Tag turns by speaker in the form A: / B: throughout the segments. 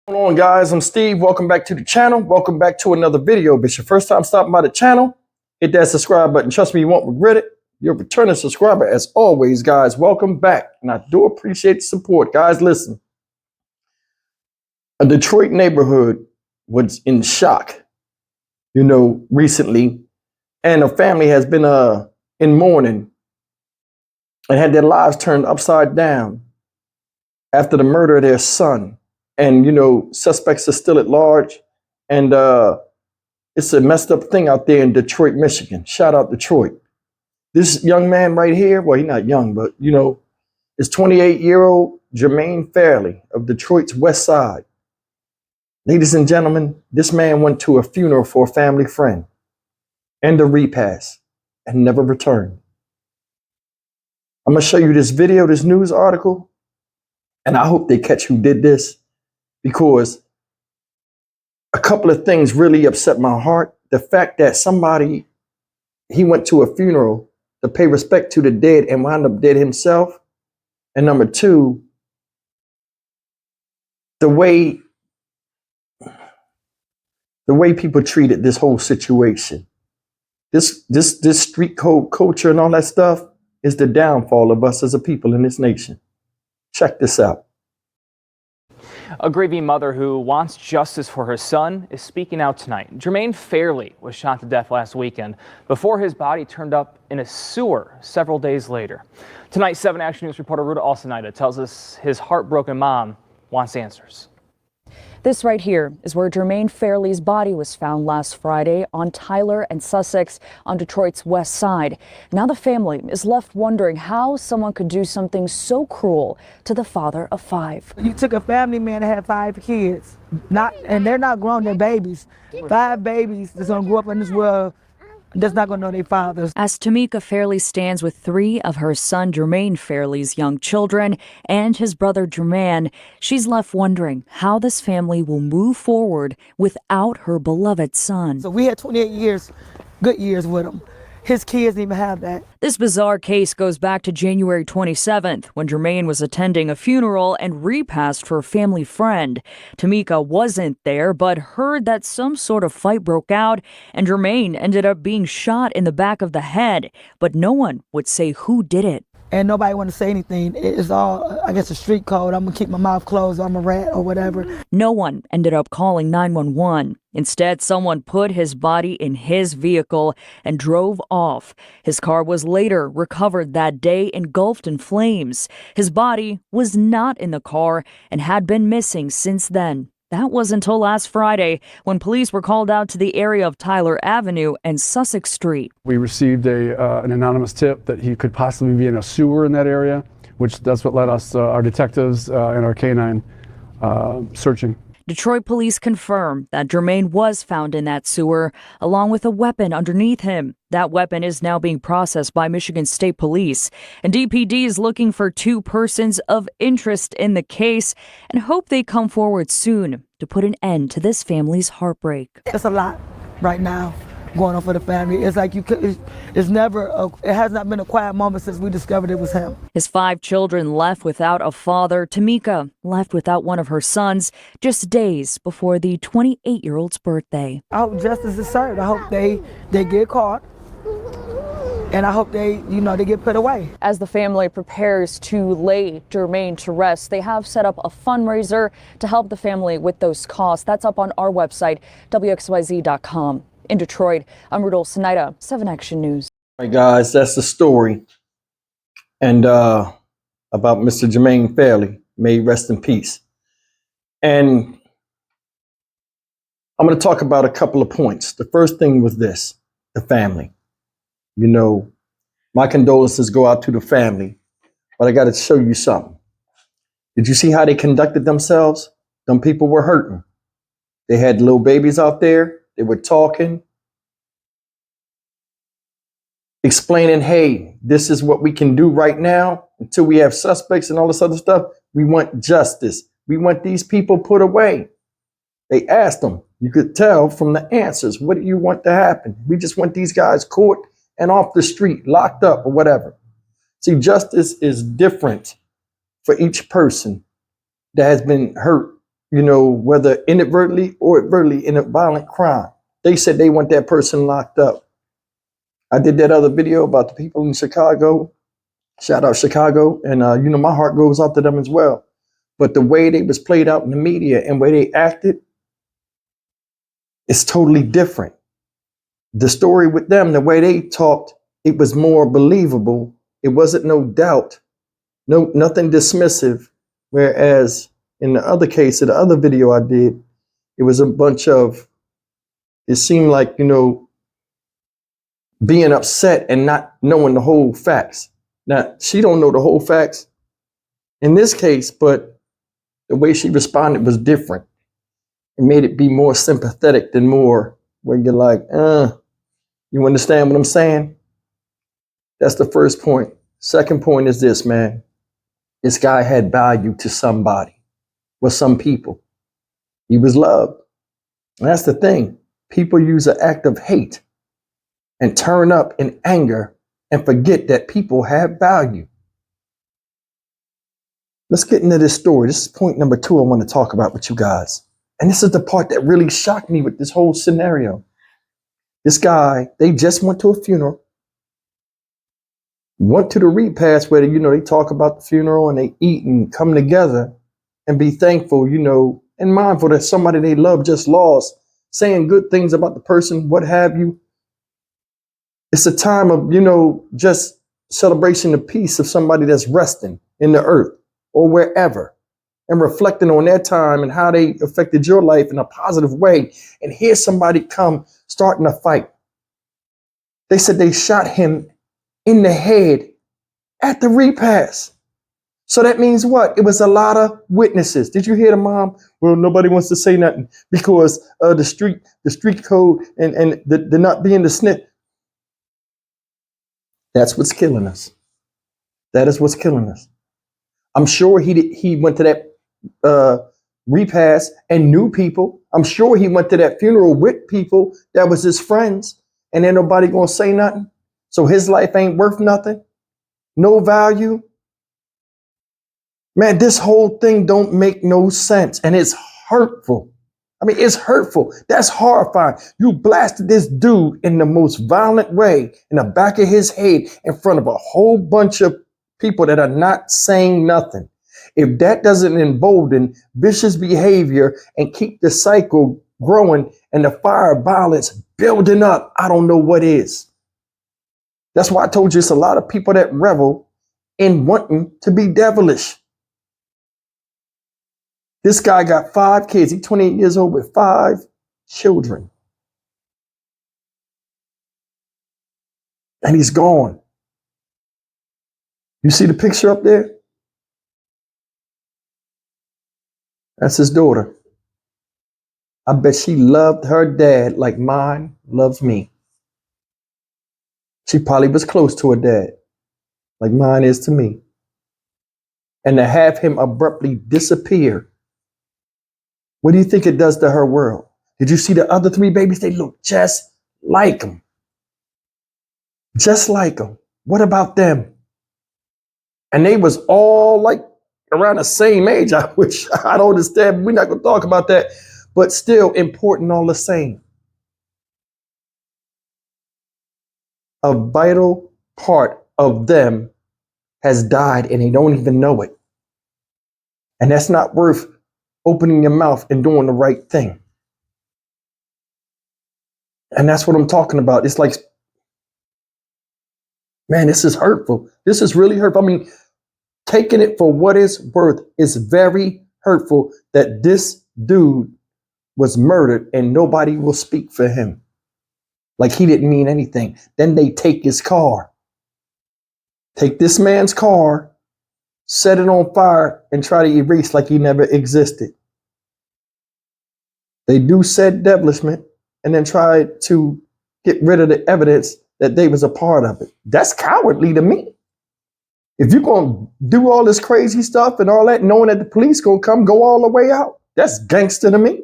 A: What's going on, guys? I'm Steve. Welcome back to the channel. Welcome back to another video. If it's your first time stopping by the channel, hit that subscribe button. Trust me, you won't regret it. You're a returning subscriber as always, guys. Welcome back. And I do appreciate the support. Guys, listen. A Detroit neighborhood was in shock, recently. And a family has been in mourning and had their lives turned upside down after the murder of their son. And, suspects are still at large. And it's a messed up thing out there in Detroit, Michigan. Shout out Detroit. This young man right here, well, he's not young, but, is 28-year-old Jermaine Fairley of Detroit's West Side. Ladies and gentlemen, this man went to a funeral for a family friend and a repast and never returned. I'm going to show you this video, this news article, and I hope they catch who did this, because a couple of things really upset my heart. The fact that he went to a funeral to pay respect to the dead and wound up dead himself. And number two, the way people treated this whole situation. This street code culture and all that stuff is the downfall of us as a people in this nation. Check this out.
B: A grieving mother who wants justice for her son is speaking out tonight. Jermaine Fairley was shot to death last weekend before his body turned up in a sewer several days later. Tonight, 7 Action News reporter Ruta Alcenaida tells us his heartbroken mom wants answers.
C: This right here is where Jermaine Fairley's body was found last Friday on Tyler and Sussex on Detroit's West Side. Now the family is left wondering how someone could do something so cruel to the father of 5.
D: You took a family man that had 5 kids, and they're not grown, they're babies. 5 babies that's gonna grow up in this world that's not gonna know their fathers.
C: As Tamika Fairley stands with 3 of her son Jermaine Fairley's young children and his brother Jermaine, she's left wondering how this family will move forward without her beloved son.
D: So we had 28 years, good years with him. His kids didn't even have that.
C: This bizarre case goes back to January 27th, when Jermaine was attending a funeral and repast for a family friend. Tamika wasn't there, but heard that some sort of fight broke out, and Jermaine ended up being shot in the back of the head. But no one would say who did it.
D: And nobody want to say anything. It's all, I guess, a street code. I'm going to keep my mouth closed. I'm a rat or whatever.
C: No one ended up calling 911. Instead, someone put his body in his vehicle and drove off. His car was later recovered that day, engulfed in flames. His body was not in the car and had been missing since then. That was until last Friday, when police were called out to the area of Tyler Avenue and Sussex Street.
E: We received an anonymous tip that he could possibly be in a sewer in that area, that's what led us, our detectives and our canine, searching.
C: Detroit police confirm that Jermaine was found in that sewer, along with a weapon underneath him. That weapon is now being processed by Michigan State Police, and DPD is looking for 2 persons of interest in the case and hope they come forward soon to put an end to this family's heartbreak.
D: It's a lot right now going on for the family. It's like it has not been a quiet moment since we discovered it was him.
C: His 5 children left without a father. Tamika left without one of her sons just days before the 28-year-old's birthday.
D: I hope justice is served. I hope they get caught. And I hope they get put away.
C: As the family prepares to lay Jermaine to rest, they have set up a fundraiser to help the family with those costs. That's up on our website, WXYZ.com. In Detroit, I'm Ruta Alcenaida, 7 Action News.
A: All right, guys, that's the story. And about Mr. Jermaine Fairley. May he rest in peace. And I'm going to talk about a couple of points. The first thing was this, the family. My condolences go out to the family, but I got to show you something. Did you see how they conducted themselves? Them people were hurting. They had little babies out there. They were talking, explaining, hey, this is what we can do right now until we have suspects and all this other stuff. We want justice. We want these people put away. They asked them. You could tell from the answers, what do you want to happen? We just want these guys caught and off the street, locked up or whatever. See, justice is different for each person that has been hurt whether inadvertently or advertently in a violent crime. They said they want that person locked up. I did that other video about the people in Chicago. Shout out Chicago. And, my heart goes out to them as well. But the way they was played out in the media and way they acted is totally different. The story with them, the way they talked, it was more believable. It wasn't no doubt, nothing dismissive. Whereas in the other case, in the other video I did, it was a bunch of, it seemed like, being upset and not knowing the whole facts. Now, she don't know the whole facts in this case, but the way she responded was different. It made it be more sympathetic than more where you're like, you understand what I'm saying? That's the first point. Second point is this, man. This guy had value to somebody, or some people. He was loved. And that's the thing. People use an act of hate and turn up in anger and forget that people have value. Let's get into this story. This is point number 2 I want to talk about with you guys. And this is the part that really shocked me with this whole scenario. This guy, they just went to a funeral, went to the repast where, they talk about the funeral and they eat and come together and be thankful, and mindful that somebody they love just lost, saying good things about the person, what have you. It's a time of, just celebration of peace of somebody that's resting in the earth or wherever and reflecting on their time and how they affected your life in a positive way. And here's somebody come starting a fight. They said they shot him in the head at the repast. So that means what? It was a lot of witnesses. Did you hear the mom? Well, nobody wants to say nothing because the street code and the not being the snitch. That's what's killing us. That is what's killing us. I'm sure he went to that repast and knew people. I'm sure he went to that funeral with people that was his friends, and ain't nobody gonna say nothing. So his life ain't worth nothing, no value. Man, this whole thing don't make no sense, and it's hurtful. I mean, it's hurtful. That's horrifying. You blasted this dude in the most violent way in the back of his head in front of a whole bunch of people that are not saying nothing. If that doesn't embolden vicious behavior and keep the cycle growing and the fire of violence building up, I don't know what is. That's why I told you it's a lot of people that revel in wanting to be devilish. This guy got 5 kids. He's 28 years old with 5 children. And he's gone. You see the picture up there? That's his daughter. I bet she loved her dad like mine loves me. She probably was close to her dad, like mine is to me. And to have him abruptly disappear, what do you think it does to her world? Did you see the other 3 babies? They look just like him. Just like him. What about them? And they was all like around the same age, which I don't understand. We're not going to talk about that, but still important all the same. A vital part of them has died and they don't even know it. And that's not worth opening your mouth and doing the right thing. And that's what I'm talking about. It's like, man, this is hurtful. This is really hurtful. I mean, taking it for what it's worth is very hurtful that this dude was murdered and nobody will speak for him. Like he didn't mean anything. Then they take his car. Take this man's car, set it on fire, and try to erase like he never existed. They do said devilishment and then try to get rid of the evidence that they was a part of it. That's cowardly to me. If you're going to do all this crazy stuff and all that, knowing that the police going to come, go all the way out, that's gangster to me.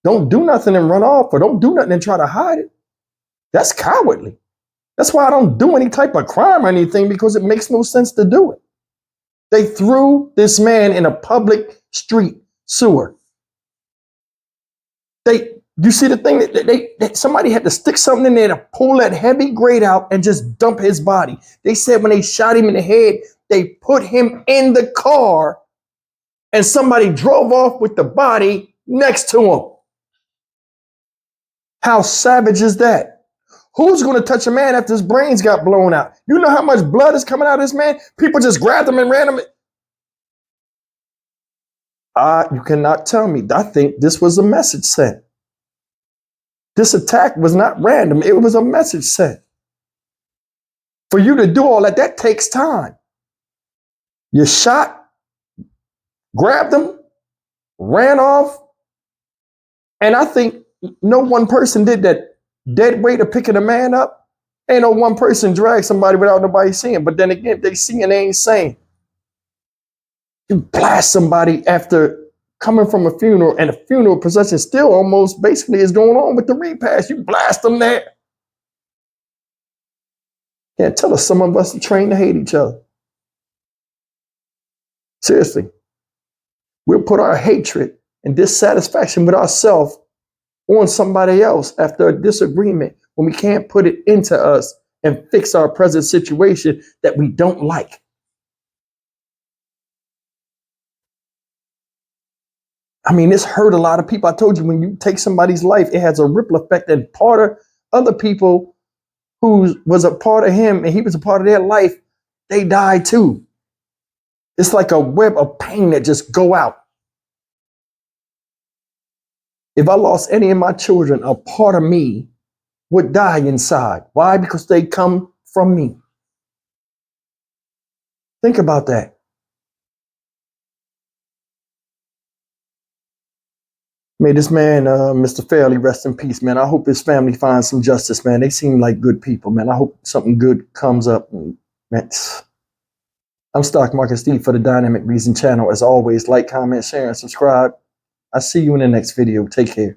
A: Don't do nothing and run off, or don't do nothing and try to hide it. That's cowardly. That's why I don't do any type of crime or anything, because it makes no sense to do it. They threw this man in a public street sewer. You see the thing that somebody had to stick something in there to pull that heavy grate out and just dump his body. They said when they shot him in the head, they put him in the car and somebody drove off with the body next to him. How savage is that? Who's going to touch a man after his brains got blown out? You know how much blood is coming out of this man? People just grabbed him and ran him. You cannot tell me. I think this was a message sent. This attack was not random. It was a message sent. For you to do all that, that takes time. You shot, grabbed them, ran off. And I think no one person did that dead weight of picking a man up. Ain't no one person drag somebody without nobody seeing. But then again, they see and they ain't saying. You blast somebody after coming from a funeral, and a funeral procession still almost basically is going on with the repast. You blast them there. Can't tell us some of us are trained to hate each other. Seriously. We'll put our hatred and dissatisfaction with ourselves on somebody else after a disagreement when we can't put it into us and fix our present situation that we don't like. I mean, it's hurt a lot of people. I told you, when you take somebody's life, it has a ripple effect, and part of other people who was a part of him and he was a part of their life, they died too. It's like a web of pain that just go out. If I lost any of my children, a part of me would die inside. Why? Because they come from me. Think about that. May this man, Mr. Fairley, rest in peace, man. I hope his family finds some justice, man. They seem like good people, man. I hope something good comes up. Man, I'm Stock Market Steve for the Dynamic Reason channel. As always, like, comment, share, and subscribe. I'll see you in the next video. Take care.